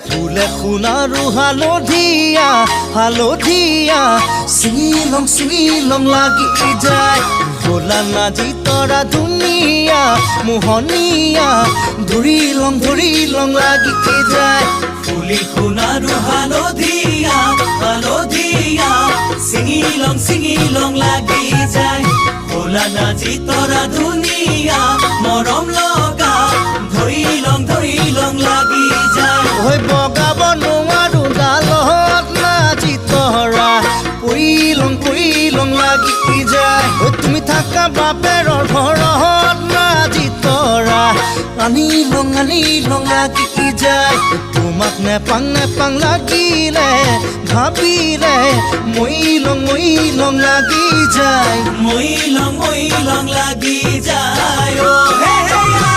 ফুলে শুনাৰো হালধীয়া হালধীয়া চিঙিলং লাগি যায় ভোলা নাজি তৰা ধুনীয়া মোহনীয়া ধৰিলং লাগি যায় ফুলি শুনাৰো হালধীয়া হালধীয়া চিঙিলং লাগি যায় ভোলা নাজি তৰা ধুনীয়া মৰম লগা ধৰিলং লাগি যায় বগাব নোৱাৰো ডালত নাজি তৰা পৰিলং লাগি যায় তুমি থাকা বাপেৰৰ ঘৰত নাজি তৰা আনিলং লাগি যায় তোমাক নেপাং লাগিলে ভাবিলে মইলং লাগি যায় মইলং লাগি যায় হে হে